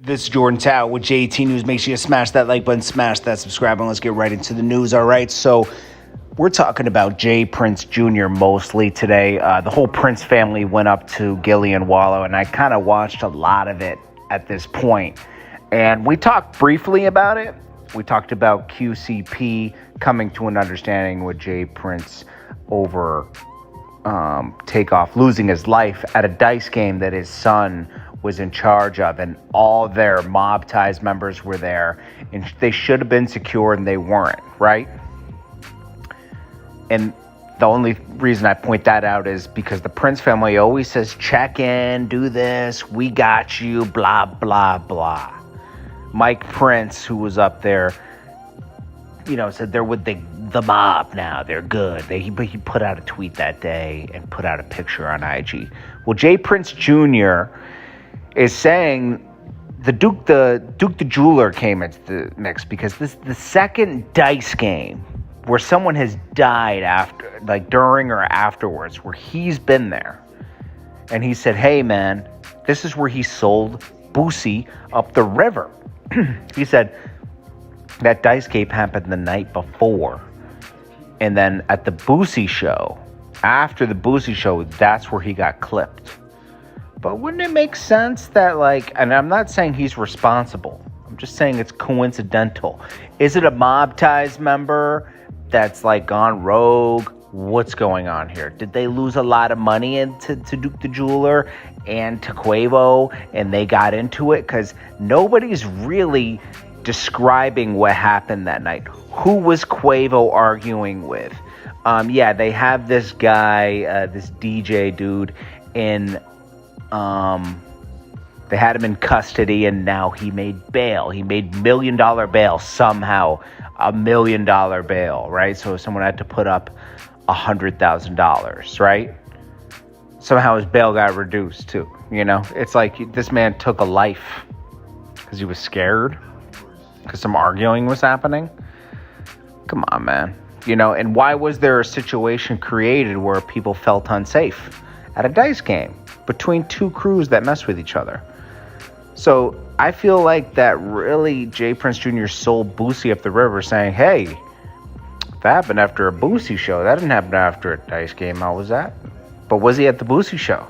This is Jordan Tower with JT News. Make sure you smash that like button, smash that subscribe, and let's get right into the news. All right, so we're talking about Jay Prince Jr. mostly today. The whole Prince family went up to Gillian Wallow, and I kind of watched a lot of it at this point. And we talked briefly about it. We talked about QCP coming to an understanding with Jay Prince over Takeoff losing his life at a dice game that his son was in charge of, and all their mob ties members were there, and they should have been secured and they weren't, right? And the only reason I point that out is because the Prince family always says, check in, do this, we got you, blah, blah, blah. Mike Prince, who was up there, said they're with the mob now. They're good. He put out a tweet that day and put out a picture on IG. Well, Jay Prince Jr. is saying the Duke the Jeweler came into the mix because this is the second dice game where someone has died after, like during or afterwards, where he's been there. And he said, hey, man, this is where he sold BOOSIE up the river. He said that dice game happened the night before. And then at the BOOSIE show, after the BOOSIE show, that's where he got clipped. But wouldn't it make sense that, and I'm not saying he's responsible. I'm just saying it's coincidental. Is it a mob ties member that's gone rogue? What's going on here? Did they lose a lot of money into Duke the Jeweler and to Quavo and they got into it? Because nobody's really describing what happened that night. Who was Quavo arguing with? They have this guy, this DJ dude in... they had him in custody and now he made bail. He made $1 million bail somehow. $1 million bail, right? So someone had to put up $100,000, right? Somehow his bail got reduced too. It's like this man took a life because he was scared because some arguing was happening. Come on, man. And why was there a situation created where people felt unsafe at a dice game between two crews that mess with each other? So I feel like that really Jay Prince Jr. sold BOOSIE up the river saying, hey, that happened after a BOOSIE show. That didn't happen after a dice game. How was that? But was he at the BOOSIE show?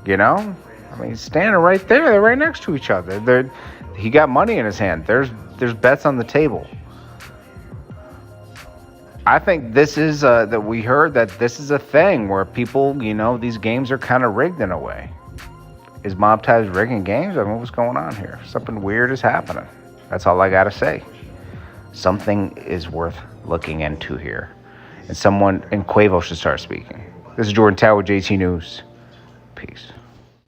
He's standing right there. They're right next to each other. He got money in his hand. There's bets on the table. I think this is that we heard that this is a thing where people, these games are kind of rigged in a way. Is Mob Ties rigging games? What's going on here? Something weird is happening. That's all I got to say. Something is worth looking into here. And Quavo should start speaking. This is Jordan Tower with JT News. Peace.